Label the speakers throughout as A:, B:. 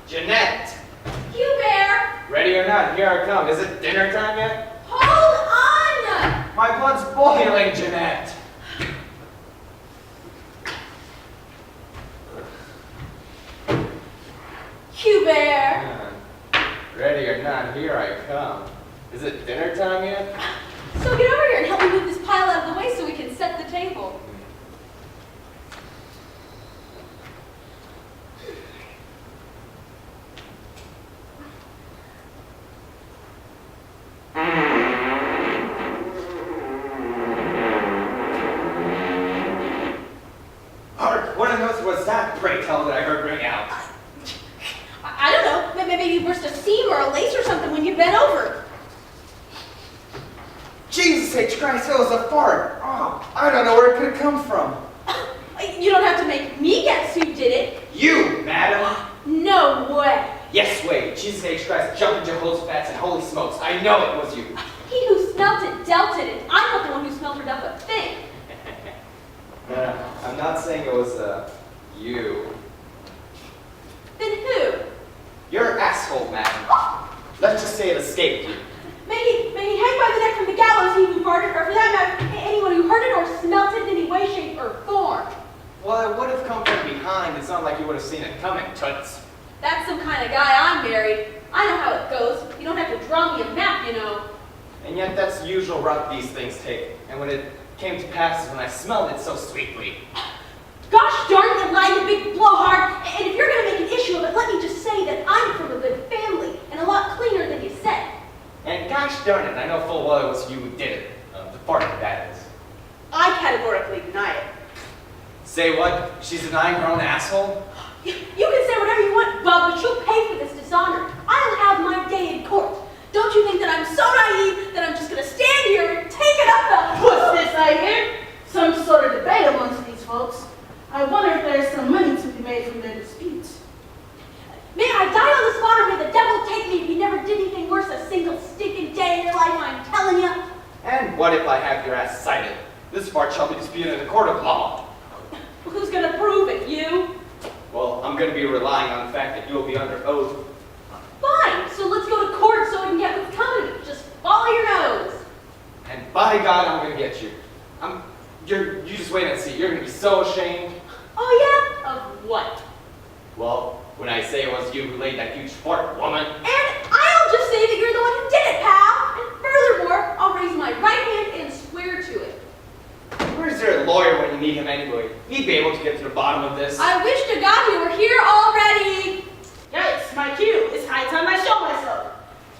A: Jeanette!
B: Hugh Bear!
A: Ready or not, here I come. Is it dinner time yet?
B: Hold on!
A: My blood's boiling, Jeanette!
B: Hugh Bear!
A: Ready or not, here I come. Is it dinner time yet?
B: So get over here and help me move this pile out of the way so we can set the table.
A: Hark, what on earth was that, pray tell, that I heard ring out?
B: I don't know. Maybe you burst a seam or a lace or something when you bent over.
A: Jesus H. Christ, it was a fart. Oh, I don't know where it could have come from.
B: You don't have to make me guess who did it.
A: You, madam.
B: No way.
A: Yes, way. Jesus H. Christ, jumping Jehoshaphat and holy smokes, I know it was you.
B: He who smelt it dealt it, and I'm not the one who smelled her dump a thing.
A: I'm not saying it was, you.
B: Then who?
A: You're an asshole, madam. Let's just say it escaped you.
B: May he hang by the neck from the gallows, he who farted, or for that matter, anyone who heard it or smelt it in any way, shape, or form.
A: Well, it would have come from behind. It's not like you would have seen it coming, toots.
B: That's some kind of guy I'm married. I know how it goes. You don't have to draw me a map, you know.
A: And yet that's the usual route these things take. And when it came to pass is when I smelled it so sweetly.
B: Gosh darn it, lying, you big blowhard. And if you're going to make an issue of it, let me just say that I'm from a good family and a lot cleaner than you said.
A: And gosh darn it, I know full well it was you who did it. The part that is.
B: I categorically deny it.
A: Say what? She's denying her own asshole?
B: You can say whatever you want, Bob, but you'll pay for this dishonor. I'll have my day in court. Don't you think that I'm so naive that I'm just going to stand here and take it up the...
C: What's this I hear? Some sort of debate amongst these folks. I wonder if there's some money to be made from their disputes.
B: May I die on the spot or may the devil take me if you never did anything worse a single stinking day in your life, I'm telling you.
A: And what if I have your ass cited? This part shall be disputed in a court of law.
B: Well, who's going to prove it, you?
A: Well, I'm going to be relying on the fact that you will be under oath.
B: Fine, so let's go to court so we can get what's coming to me. Just follow your nose.
A: And by God, I'm going to get you. You just wait and see. You're going to be so ashamed.
B: Oh yeah? Of what?
A: Well, when I say it was you who laid that huge fart, woman.
B: And I'll just say that you're the one who did it, pal. And furthermore, I'll raise my right hand and swear to it.
A: Where's your lawyer when you need him anyway? He'd be able to get to the bottom of this.
B: I wish to God you were here already.
C: Yikes, my cue. It's high time I show myself.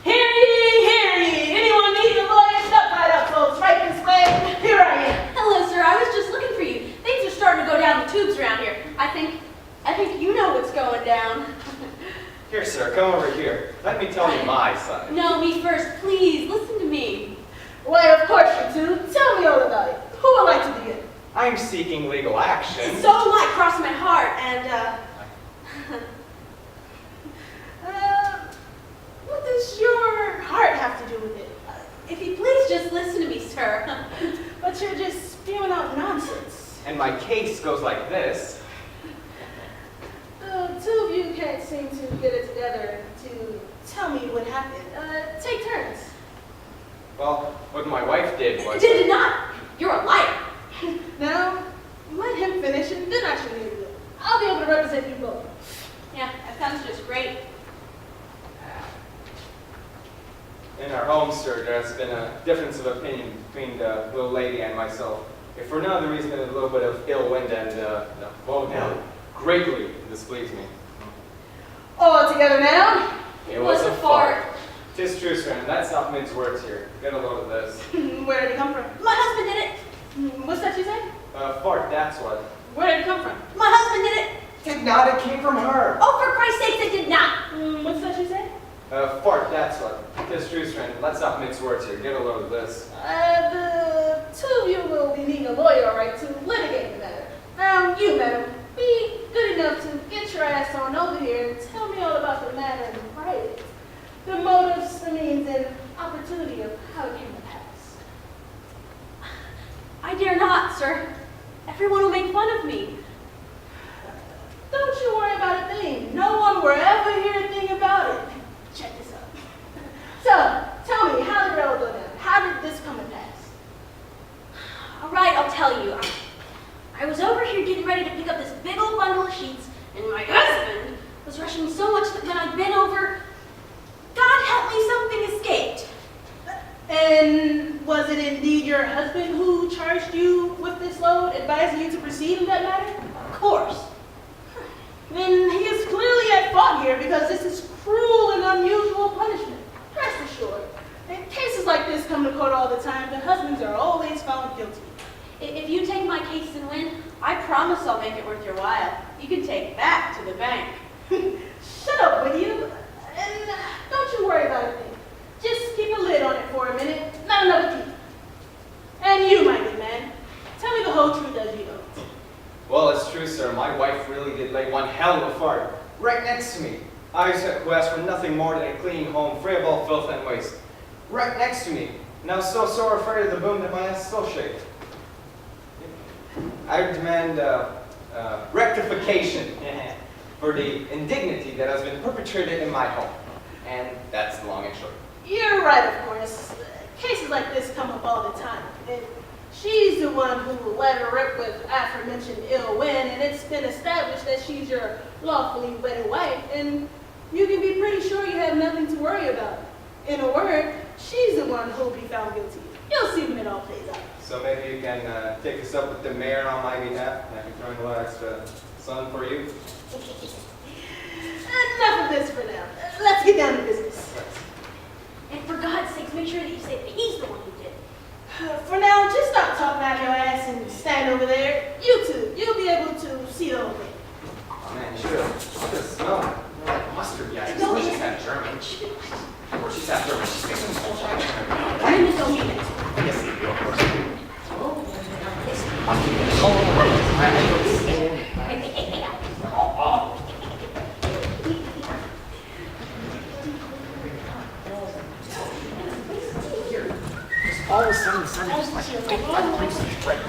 C: Hear ye, hear ye. Anyone need a lawyer? Step right up, folks. Right this way. Here I am.
B: Hello, sir. I was just looking for you. Things are starting to go down the tubes around here. I think you know what's going down.
A: Here, sir, come over here. Let me tell you my side.
B: No, me first. Please, listen to me.
C: Why, of course you do. Tell me all about it. Who would like to begin?
A: I'm seeking legal action.
B: So light crossed my heart, and,
C: what does your heart have to do with it?
B: if you please just listen to me, sir.
C: But you're just spewing out nonsense.
A: And my case goes like this.
C: Two of you can't seem to get it together to tell me what happened. Take turns.
A: Well, what my wife did was...
B: Did not. You're a liar.
C: Now, let him finish and then I should leave you. I'll be able to represent you both.
B: Yeah, that sounds just great.
A: In our home, sir, there's been a difference of opinion between the little lady and myself. If for no other reason than a little bit of ill wind and, well, now, greatly displeased me.
C: All together now.
A: It was a fart. 'Tis true, sir, and that's not mince words here. Get a load of this.
C: Where did it come from?
B: My husband did it.
C: What's that you say?
A: Fart, that's what.
C: Where did it come from?
B: My husband did it.
A: Did not, it came from her.
B: Oh, for Christ's sake, it did not.
C: What's that you say?
A: Fart, that's what. 'Tis true, sir, and let's not mince words here. Get a load of this.
C: The two of you will be needing a lawyer, all right, to litigate the matter. Now, you, madam, be good enough to get your ass on over here and tell me all about the matter in private. The motives, the means, and opportunity of how it came to pass.
B: I dare not, sir. Everyone will make fun of me.
C: Don't you worry about a thing. No one will ever hear your husband who charged you with this load, advising you to proceed in that matter?
B: Of course.
C: Then he is clearly at fault here because this is cruel and unusual punishment. Rest assured, in cases like this come to court all the time, the husbands are always found guilty.
B: If you take my case and win, I promise I'll make it worth your while. You can take that to the bank.
C: Shut up, will you? And don't you worry about a thing. Just keep a lid on it for a minute, not another peep. And you, my good man, tell me the whole truth as you know.
A: Well, it's true, sir. My wife really did lay one hell of a fart right next to me. I who asked for nothing more than a clean home, free of all filth and waste. Right next to me. And I was so sore afraid of the boom that my ass still shakes. I demand rectification for the indignity that has been perpetrated in my home. And that's the long and short.
C: You're right, of course. Cases like this come up all the time. And she's the one who let her rip with aforementioned ill wind, and it's been established that she's your lawfully wedded wife, and you can be pretty sure you have nothing to worry about. In a word, she's the one who'll be found guilty. You'll see when it all plays out.
A: So maybe you can take this up with the mayor on my behalf, and I can throw in a little extra sun for you.
C: Enough of this for now. Let's get down to business.
B: And for God's sakes, make sure that you say that he's the one who did it.
C: For now, just stop talking out your ass and stand over there. You two, you'll be able to see the whole thing.
A: Oh man, you should have smelled it. Like mustard, yeah.
B: No,
A: She's had German. Or she's had German. She's making some German.
B: I'm just don't get it.
A: Yes, you do, of course.
D: All of a sudden, the sun just like 55 places right.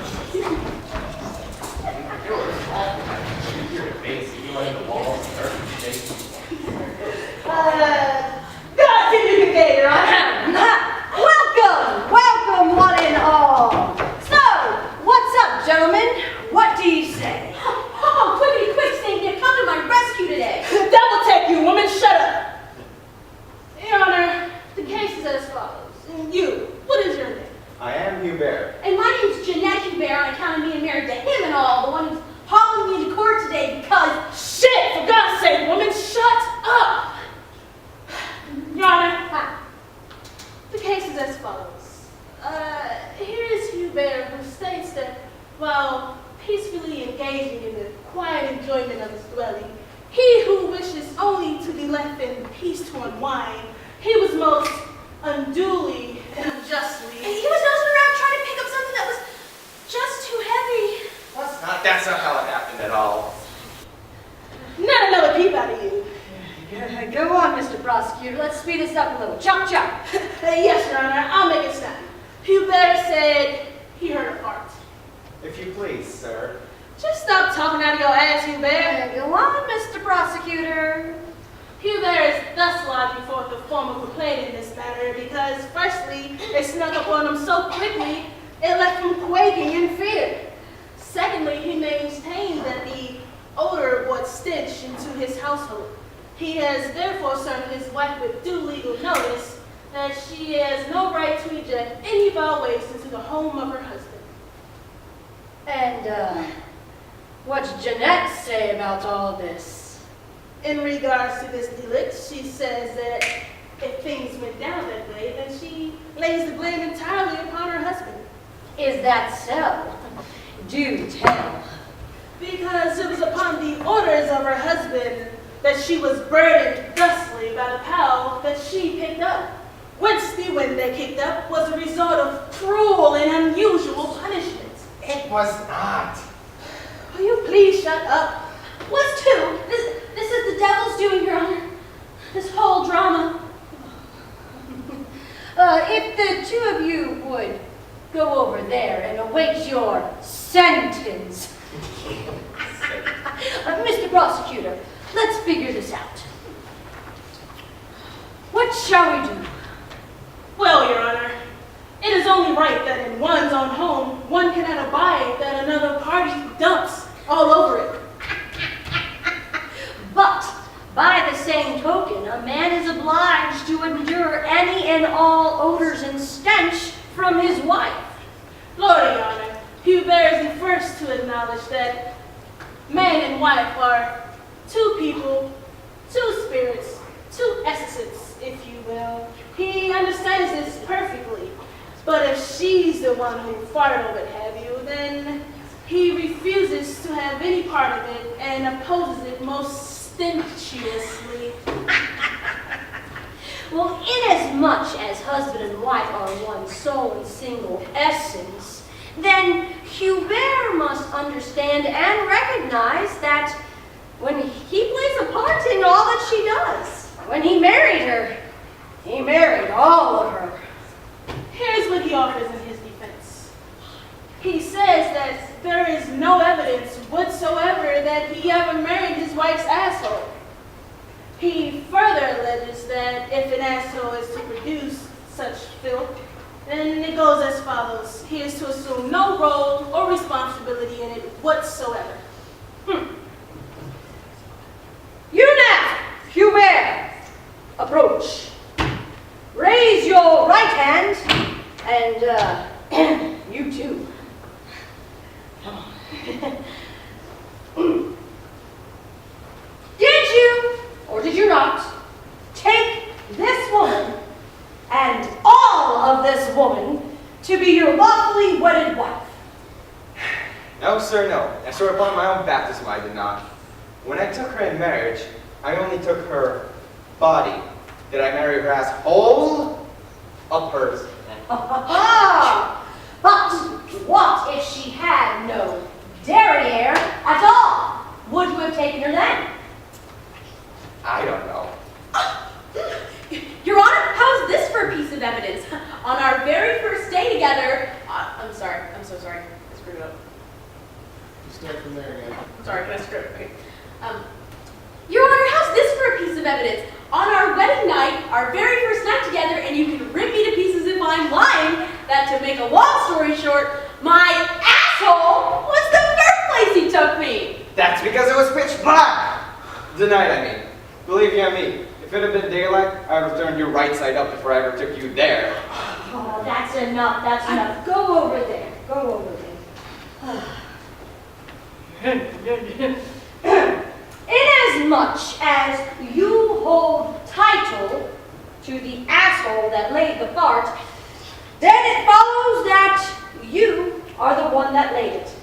C: God, can you get your honor?
E: Welcome, one and all. So, what's up, gentlemen? What do you say?
B: Oh, quickity quick, Saint, come to my rescue today.
C: Double take you, woman, shut up. Your Honor, the case is as follows. And you, what is your name?
A: I am Hubert.
B: And my name's Jeanette Hubert on account of being married to him and all, the one who's hauling me into court today because...
C: Shit, for God's sake, woman, shut up. Your Honor, the case is as follows. Here is Hubert, who states that while peacefully engaging in the quiet enjoyment of his dwelling, he who wishes only to be left in peace to unwind, he was most unduly and unjustly.
B: And he was nosing around trying to pick up something that was just too heavy.
A: That's not how it happened at all.
C: Not another peep out of you.
E: Go on, Mr. Prosecutor. Let's speed this up a little. Chop, chop.
C: Yes, Your Honor, I'll make it snap. Hubert said he heard a fart.
A: If you please, sir.
C: Just stop talking out of your ass, Hubert.
E: Go on, Mr. Prosecutor.
C: Hubert is thus lodging forth a formal complaint in this matter because, firstly, they snuck up on him so quickly it left him quaking in fear. Secondly, he maintains that the odor brought stench into his household. He has therefore served his wife with due legal notice that she has no right to eject any foul waste into the home of her husband.
E: And, what's Jeanette say about all this?
C: In regards to this delict, she says that if things went down that way, then she lays the blame entirely upon her husband.
E: Is that so? Do tell.
C: Because it was upon the orders of her husband that she was burdened thusly by the pal that she picked up, whence the wind they kicked up was a result of cruel and unusual punishment.
A: It was not.
C: Will you please shut up?
B: Was too. This is the devil's doing, Your Honor. This whole drama.
E: If the two of you would go over there and await your sentence. Mr. Prosecutor, let's figure this out. What shall we do?
C: Well, Your Honor, it is only right that in one's own home, one cannot abide that another party dumps all over it.
E: But, by the same token, a man is obliged to endure any and all odors and stench from his wife.
C: Lord, Your Honor, Hubert is the first to acknowledge that man and wife are two people, two spirits, two essences, if you will. He understands this perfectly. But if she's the one who farted or what have you, then he refuses to have any part of it and opposes it most stentiously.
E: Well, inasmuch as husband and wife are one soul and single essence, then Hubert must understand and recognize that when he plays a part in all that she does. When he married her, he married all of her.
C: Here's what he offers in his defense. He says that there is no evidence whatsoever that he ever married his wife's asshole. He further alleges that if an asshole is to produce such filth, then it goes as follows. He is to assume no role or responsibility in it whatsoever.
E: You now, Hubert, approach. Raise your right hand, and you too. Did you, or did you not, take this woman and all of this woman to be your lawfully wedded wife?
A: No, sir, no. I swear upon my own baptism I did not. When I took her in marriage, I only took her body. Did I marry her as whole? Up hers.
E: But what if she had no derriere at all? Would you have taken her then?
A: I don't know.
B: Your Honor, how's this for a piece of evidence? On our very first day together, I'm so sorry, I screwed it up.
D: Start from there again.
B: Sorry, can I screw it? Okay. Your Honor, how's this for a piece of evidence? On our wedding night, our very first night together, and you can rip me to pieces if I'm lying, that to make a long story short, my asshole was the first place he took me.
A: That's because it was pitch black. The night, I mean. Believe you me, if it had been daylight, I would have turned you right side up before I ever took you there.
E: Oh, that's enough, that's enough. Go over there, go over there. Inasmuch as you hold title to the asshole that laid the fart, then it follows that you are the one that laid it.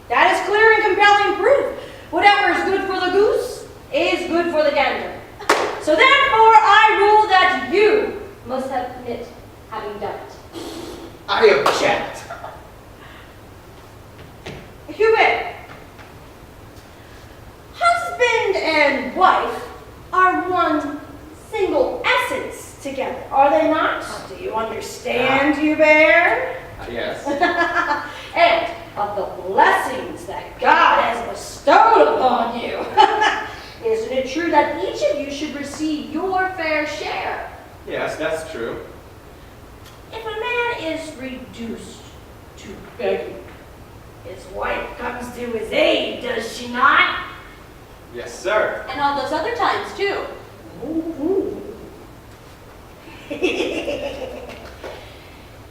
E: That is clear and compelling proof. Whatever is good for the goose is good for the gander. So therefore I rule that you must admit having done it.
A: I object.
E: Hubert, husband and wife are one single essence together, are they not? Do you understand, Hubert?
A: Yes.
E: And of the blessings that God has bestowed upon you, isn't it true that each of you should receive your fair share?
A: Yes, that's true.
E: If a man is reduced to begging, his wife comes to his aid, does she not?
A: Yes, sir.
B: And all those other times, too.
E: Ooh.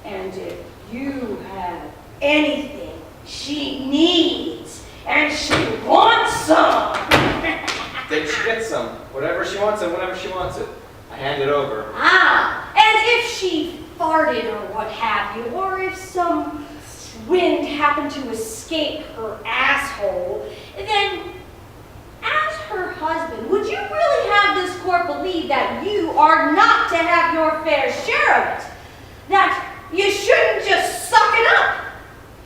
E: And if you have anything she needs and she wants some,
A: Then she gets some. Whatever she wants and whenever she wants it. I hand it over.
E: and if she farted or what have you, or if some wind happened to escape her asshole, then as her husband, would you really have this court believe that you are not to have your fair share of it? That you shouldn't just suck it up?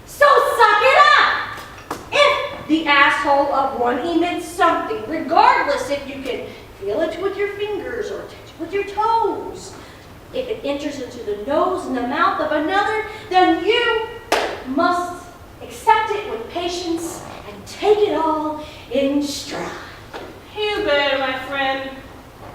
E: So suck it up! If the asshole of one emits something, regardless if you can feel it with your fingers or touch it with your toes, if it enters into the nose and the mouth of another, then you must accept it with patience and take it all in stride.
C: Hubert, my friend,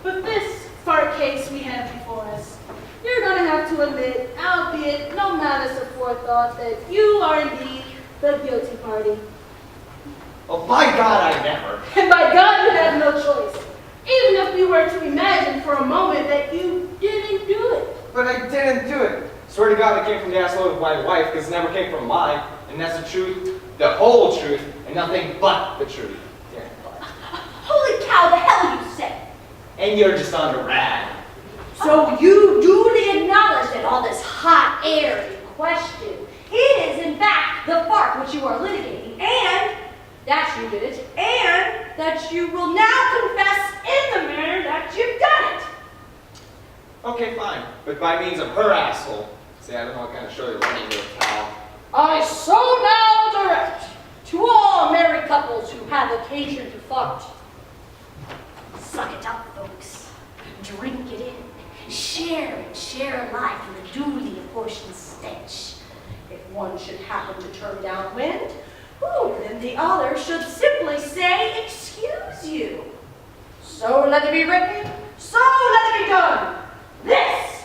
C: with this fart case we have before us, you're going to have to admit, albeit no malice of forethought, that you are indeed the guilty party.
A: Oh, by God, I never.
C: And by God, you have no choice. Even if we were to imagine for a moment that you didn't do it.
A: But I didn't do it. Swear to God, it came from the asshole of my wife because it never came from mine. And that's the truth, the whole truth, and nothing but the truth. Yeah.
B: Holy cow, the hell you say?
A: And you're just on the rad.
E: So you duly acknowledge that all this hot air in question is, in fact, the farce which you are litigating, and that you did it, and that you will now confess in the manner that you've done it.
A: Okay, fine. But by means of her asshole. See, I don't know what kind of show you're running here, pal.
E: I so now direct to all married couples who have occasion to fart. Suck it up, folks. Drink it in. Share alike in the duly apportioned stench. If one should happen to turn downwind, then the other should simply say, excuse you. So let it be written, so let it be done. This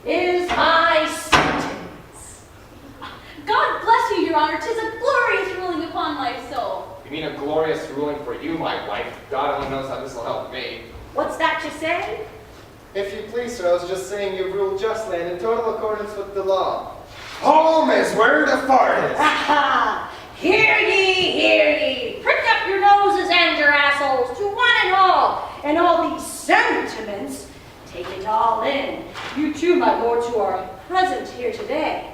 E: is my sentence.
B: God bless you, Your Honor. 'Tis a glorious ruling upon my soul.
A: You mean a glorious ruling for you, my wife? God only knows how this will help me.
E: What's that you say?
F: If you please, sir, I was just saying you've ruled justly and in total accordance with the law. Home is where the fart is.
E: Ha! Hear ye, hear ye! Prick up your noses and your assholes to one and all these sentiments. Take it all in. You too, my lords, who are present here today.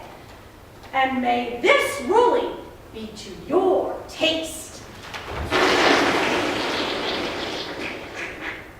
E: And may this ruling be to your taste.